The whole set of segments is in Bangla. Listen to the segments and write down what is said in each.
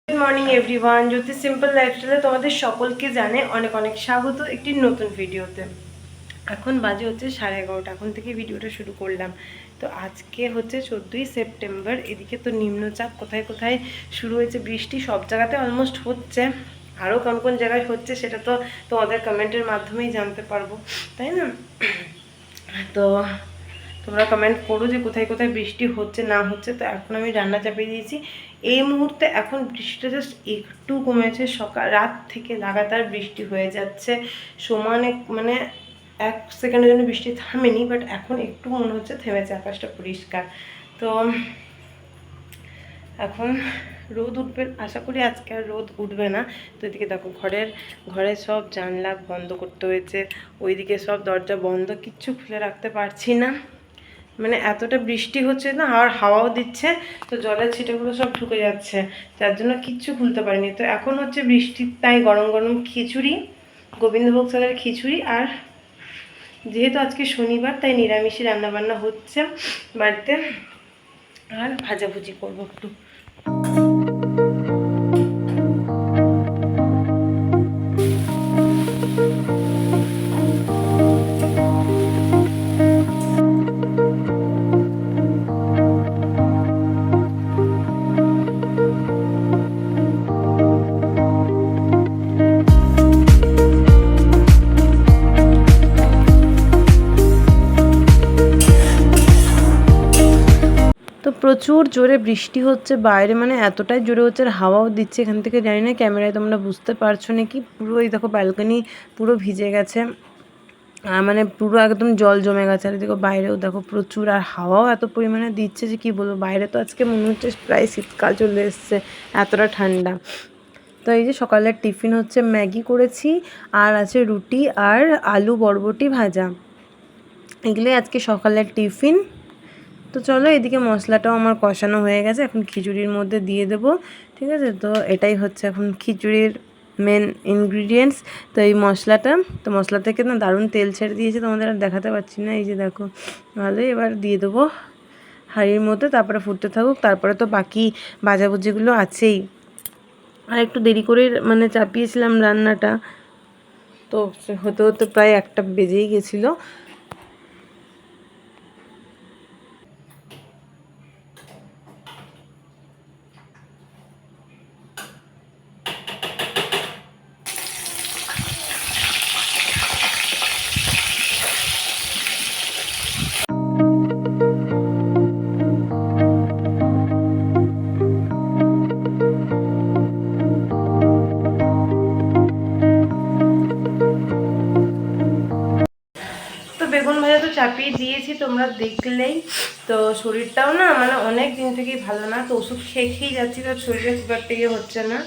গুড মর্নিং এভরিওয়ান, জ্যোতি সিম্পল লাইফস্টাইলে তোমাদের সকলকে জানে অনেক অনেক স্বাগত একটি নতুন ভিডিওতে। এখন বাজে হচ্ছে 11:30, এখন থেকে ভিডিওটা শুরু করলাম। তো আজকে হচ্ছে 14ই সেপ্টেম্বর। এদিকে তো নিম্নচাপ কোথায় কোথায় শুরু হয়েছে, বৃষ্টি সব জায়গাতে অলমোস্ট হচ্ছে। আরও কোন কোন জায়গায় হচ্ছে সেটা তো তোমাদের কমেন্টের মাধ্যমেই জানতে পারবো, তাই না? তো তোমরা কমেন্ট করো যে কোথায় কোথায় বৃষ্টি হচ্ছে না হচ্ছে। তো এখন আমি রান্না চাপিয়ে দিয়েছি এই মুহূর্তে। এখন বৃষ্টিটা জাস্ট একটু কমেছে, সকাল রাত থেকে লাগাতার বৃষ্টি হয়ে যাচ্ছে সমানে, মানে 1 সেকেন্ডের জন্য বৃষ্টি থামেনি, বাট এখন একটু মনে হচ্ছে থেমেছে, আকাশটা পরিষ্কার। তো এখন রোদ উঠবে, আশা করি আজকে আর রোদ উঠবে না। তো এদিকে দেখো ঘরের সব জানলা বন্ধ করতে হয়েছে, ওইদিকে সব দরজা বন্ধ, কিচ্ছু খুলে রাখতে পারছি না, মানে এতটা বৃষ্টি হচ্ছে না, আর হাওয়াও দিচ্ছে, তো জলের ছিটেগুলো সব ঢুকে যাচ্ছে, যার জন্য কিচ্ছু খুলতে পারিনি। তো এখন হচ্ছে বৃষ্টির তাই গরম গরম খিচুড়ি, গোবিন্দভোগ চালের খিচুড়ি, আর যেহেতু আজকে শনিবার তাই নিরামিষই রান্নাবান্না হচ্ছে বাড়িতে, আর ভাজাভুজি করবো একটু। তো প্রচুর জোরে বৃষ্টি হচ্ছে বাইরে, মানে এতটাই জোরে হচ্ছে, আর হাওয়াও দিচ্ছে। এখান থেকে জানি না ক্যামেরায় তোমরা বুঝতে পারছো নাকি, পুরো এই দেখো ব্যালকনি পুরো ভিজে গেছে, মানে পুরো একদম জল জমে গেছে। আর দেখো বাইরেও দেখো প্রচুর, আর হাওয়াও এত পরিমাণে দিচ্ছে যে কি বলবো। বাইরে তো আজকে মনে হচ্ছে প্রায় শীতকাল চলে এসছে, এতটা ঠান্ডা। তো এই যে সকালের টিফিন হচ্ছে ম্যাগি করেছি, আর আছে রুটি আর আলু বরবটি ভাজা, এগুলোই আজকে সকালের টিফিন। তো চলো, এদিকে মশলাটাও আমার কষানো হয়ে গেছে, এখন খিচুড়ির মধ্যে দিয়ে দেবো, ঠিক আছে? তো এটাই হচ্ছে এখন খিচুড়ির মেন ইনগ্রিডিয়েন্টস। তো এই মশলাটা, তো মশলা থেকে না দারুণ তেল ছেড়ে দিয়েছে, তোমাদের আর দেখাতে পারছি না, এই যে দেখো ভালোই। এবার দিয়ে দেবো হাঁড়ির মধ্যে, তারপরে ফুটতে থাকুক, তারপরে তো বাকি ভাজাভুজিগুলো আছেই। আর একটু দেরি করে মানে চাপিয়েছিলাম রান্নাটা, তো হতে হতে প্রায় 1টা বেজেই গেছিলো। বেগুন ভাজা তো চাপিয়ে দিয়েছি, তোমরা দেখলেই। তো শরীরটাও না মানে অনেক দিন থেকেই ভালো না, তো ওষুধ খেয়েই যাচ্ছি, তো শরীরে খুব একটা ইয়ে হচ্ছে না,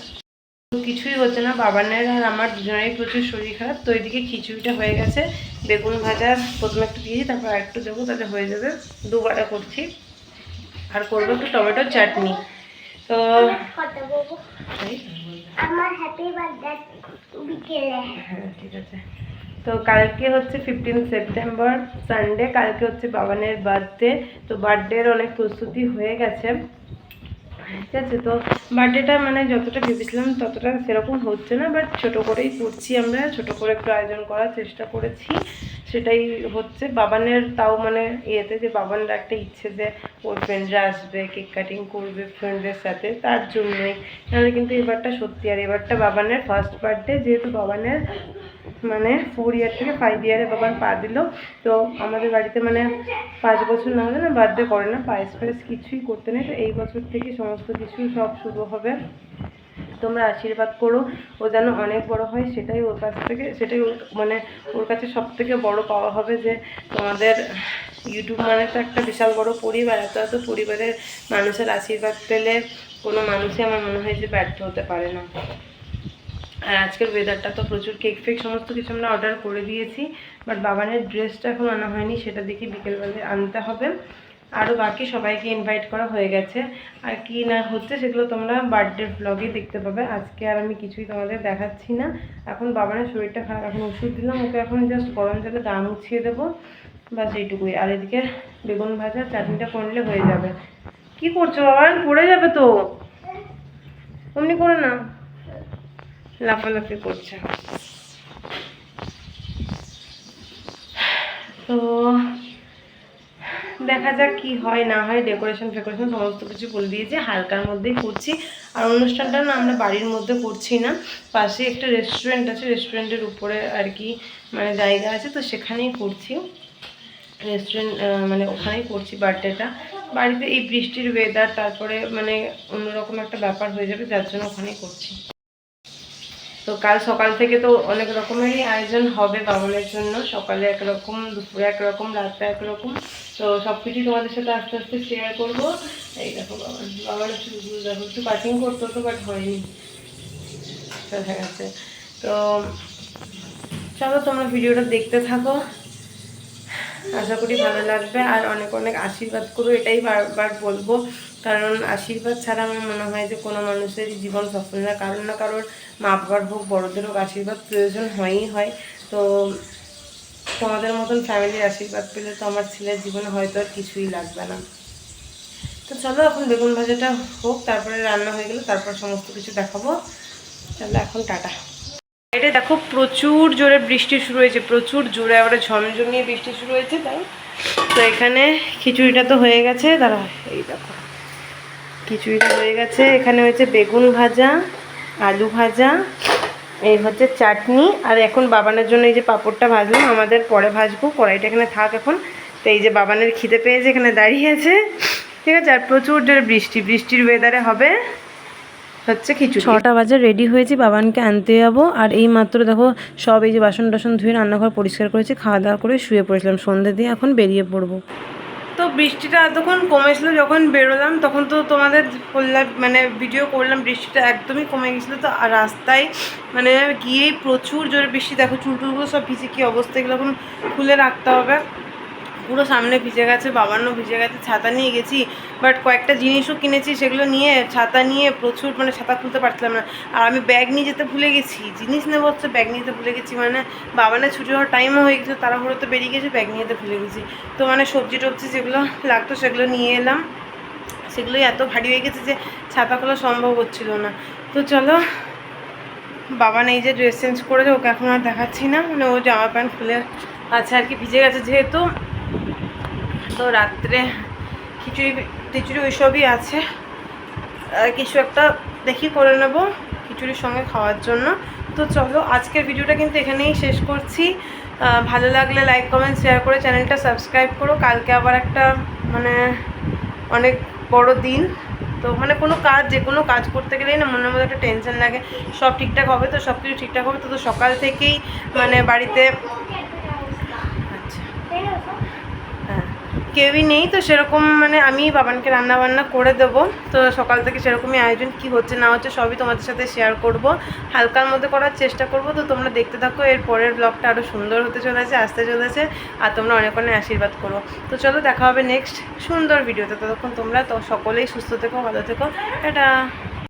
কিছুই হচ্ছে না। বাবানের আর আমার দুজনেরই প্রচুর শরীর খারাপ। তো এদিকে খিচুড়িটা হয়ে গেছে, বেগুন ভাজা প্রথমে একটু দিয়েছি, তারপর আর একটু দেবো, তাহলে হয়ে যাবে। দুবারে করছি, আর করবো একটু টমেটোর চাটনি। তো হ্যাঁ ঠিক আছে। তো কালকে হচ্ছে 15 সেপ্টেম্বর সানডে, কালকে হচ্ছে বাবানের বার্থডে। তো বার্থডের অনেক প্রস্তুতি হয়ে গেছে, ঠিক আছে? তো বার্থডেটা মানে যতটা ভেবেছিলাম ততটা সেরকম হচ্ছে না, বাট ছোটো করেই করছি, আমরা ছোটো করে একটু আয়োজন করার চেষ্টা করেছি, সেটাই হচ্ছে। বাবানের তাও মানে ইয়েতে, যে বাবানের একটা ইচ্ছে যে ওর ফ্রেন্ডরা আসবে, কেক কাটিং করবে ফ্রেন্ডদের সাথে, তার জন্যই। নাহলে কিন্তু এবারটা সত্যি, আর এবারটা বাবানের ফার্স্ট বার্থডে, যেহেতু বাবানের মানে 4 ইয়ার থেকে 5 ইয়ারে বাবার পা দিল। তো আমাদের বাড়িতে মানে 5 বছর না হলে না বার্থডে করে না, পায়েস ফায়েস কিছুই করতে নেই। তো এই বছর থেকে সমস্ত কিছু সব শুরু হবে। তোমরা আশীর্বাদ করো ও যেন অনেক বড় হয়, সেটাই ওর কাছ থেকে, সেটাই মানে ওর কাছে সব থেকে বড় পাওয়া হবে, যে তোমাদের ইউটিউব মানে তো একটা বিশাল বড় পরিবার, এত এত পরিবারের মানুষের আশীর্বাদ পেলে কোনো মানুষই আমার মনে হয় যে ব্যর্থ হতে পারে না। আর আজকের ওয়েদারটা তো প্রচুর, কেক ফেক সমস্ত কিছু আমরা অর্ডার করে দিয়েছি, বাট বাবানের ড্রেসটা এখন আনা হয়নি, সেটা দেখি বিকেলবেলা আনতে হবে। আরও বাকি সবাইকে ইনভাইট করা হয়ে গেছে, আর কি না হচ্ছে সেগুলো তোমরা বার্থডে ব্লগে দেখতে পাবে। আজকে আর আমি কিছুই তোমাদের দেখাচ্ছি না। এখন বাবানের শরীরটা খারাপ, এখন ওষুধ দিলাম ওকে, এখন জাস্ট গরম জলে গা মুছিয়ে দেবো, বাস এইটুকুই। আর এদিকে বেগুন ভাজা চাটনিটা করলে হয়ে যাবে। কি করছো বাবা? পড়ে যাবে তো। অমনি করে না, লাফালাফি করছে। তো দেখা যাক কি হয় না হয়। ডেকোরেশন ফেকোরেশন সমস্ত কিছু বলে দিয়েছি, হালকার মধ্যেই করছি। আর অনুষ্ঠানটা না আমরা বাড়ির মধ্যে করছি না, পাশে একটা রেস্টুরেন্ট আছে, রেস্টুরেন্টের উপরে আর কি মানে জায়গা আছে, তো সেখানেই করছি। রেস্টুরেন্ট মানে ওখানেই করছি বার্থডেটা। বাড়িতে এই বৃষ্টির ওয়েদার, তারপরে মানে অন্যরকম একটা ব্যাপার হয়ে যাবে, যার জন্য ওখানেই করছি। তো কাল সকাল থেকে তো অনেক রকমেরই আয়োজন হবে বাবানের জন্য। সকালে একরকম, দুপুরে একরকম, রাত্রে একরকম। তো সব কিছুই তোমাদের সাথে আস্তে আস্তে শেয়ার করবো। এই দেখো বাবানের চুলগুলো দেখো, একটু কাটিং করতে হতো বাট হয়নি, দেখা গেছে। তো চলো তোমরা ভিডিওটা দেখতে থাকো, আশা করি ভালো লাগবে। আর অনেক অনেক আশীর্বাদ করো, এটাই বারবার বলবো, কারণ আশীর্বাদ ছাড়া আমার মনে হয় যে কোনো মানুষেরই জীবন সফল না। কারোর না কারোর, মা বাবার হোক, বড়োদের হোক, আশীর্বাদ প্রয়োজন হয়ই হয়। তো তোমাদের মতন ফ্যামিলির আশীর্বাদ পেলে তো আমার ছেলের জীবনে হয়তো আর কিছুই লাগবে না। তো চলো এখন বেগুন ভাজাটা হোক, তারপরে রান্না হয়ে গেলে তারপর সমস্ত কিছু দেখাবো। চলো এখন টাটা। এটা দেখো প্রচুর জোরে বৃষ্টি শুরু হয়েছে, প্রচুর জোরে, আবার ঝমঝমিয়ে বৃষ্টি শুরু হয়েছে। তাই তো এখানে খিচুড়িটা তো হয়ে গেছে, দাঁড়া এই দেখো খিচুড়িটা হয়ে গেছে। এখানে হয়েছে বেগুন ভাজা, আলু ভাজা, এই হচ্ছে চাটনি। আর এখন বাবানের জন্য এই যে পাঁপড়টা ভাজলাম, আমাদের পরে ভাজবো, কড়াইটা এখানে থাক এখন। তো এই যে বাবানের খিদে পেয়েছে, এখানে দাঁড়িয়ে আছে, ঠিক আছে। আর প্রচুর জোরে বৃষ্টি, বৃষ্টির ওয়েদারে হবে হচ্ছে খিচুড়ি। 6টা বাজে রেডি হয়েছি, বাবানকে আনতে যাবো। আর এই মাত্র দেখো সব এই যে বাসন টাসন ধুয়ে রান্নাঘর পরিষ্কার করেছি, খাওয়া দাওয়া করে শুয়ে পড়েছিলাম, সন্ধ্যে দিয়ে এখন বেরিয়ে পড়বো। তো বৃষ্টিটা এতক্ষণ কমেছিল, যখন বেরোলাম তখন তো তোমাদের বললাম মানে ভিডিও করলাম, বৃষ্টিটা একদমই কমে গেছিলো। তো আর রাস্তায় মানে গিয়েই প্রচুর জোরে বৃষ্টি, দেখো চুলটুলগুলো সব ভিজে কী অবস্থা, এগুলো এখন খুলে রাখতে হবে। পুরো সামনে ভিজে গেছে, বাবারও ভিজে গেছে। ছাতা নিয়ে গেছি, বাট কয়েকটা জিনিসও কিনেছি, সেগুলো নিয়ে ছাতা নিয়ে প্রচুর মানে ছাতা খুলতে পারছিলাম না। আর আমি ব্যাগ নিয়ে যেতে ভুলে গেছি, জিনিস নেবো হচ্ছে ব্যাগ নিয়ে যেতে ভুলে গেছি। মানে বাবানের ছুটি হওয়ার টাইমও হয়ে গেছে, তাড়াহুড়োতে বেরিয়ে গেছে, ব্যাগ নিয়ে যেতে ভুলে গেছি। তো মানে সবজি টবজি যেগুলো লাগতো সেগুলো নিয়ে এলাম, সেগুলোই এত ভারী হয়ে গেছে যে ছাতা খোলা সম্ভব হচ্ছিল না। তো চলো, বাবান এই যে ড্রেস চেঞ্জ করেছে, ওকে এখন আর দেখাচ্ছি না, মানে ও জামা প্যান্ট খুলে আছে আর কি, ভিজে গেছে যেহেতু। তো রাত্রে খিচুড়ি টিচুড়ি ওইসবই আছে, আর কিছু একটা দেখি করে নেব খিচুড়ির সঙ্গে খাওয়ার জন্য। তো চলো আজকের ভিডিওটা কিন্তু এখানেই শেষ করছি। ভালো লাগলে লাইক কমেন্ট শেয়ার করে চ্যানেলটা সাবস্ক্রাইব করো। কালকে আবার একটা মানে অনেক বড় দিন, তো মানে কোনো কাজ, যে কোনো কাজ করতে গেলেই না মনের মধ্যে একটা টেনশন লাগে। সব ঠিকঠাক হবে তো, সব কিছু ঠিকঠাক হবে তো। তো সকাল থেকেই মানে বাড়িতে কেউই নেই, তো সেরকম মানে আমি বাবানকে রান্না বান্না করে দেবো। তো সকাল থেকে সেরকমই আয়োজন, কি হচ্ছে না হচ্ছে সবই তোমাদের সাথে শেয়ার করব, হালকার মধ্যে করার চেষ্টা করব। তো তোমরা দেখতে থাকো, এর পরের ব্লগটা আরও সুন্দর হতে চলেছে, আসতে চলেছে। আর তোমরা অনেক অনেক আশীর্বাদ করো। তো চলো দেখা হবে নেক্সট সুন্দর ভিডিওতে, ততক্ষণ তোমরা তো সকলেই সুস্থ থেকো, ভালো থেকো, এটা।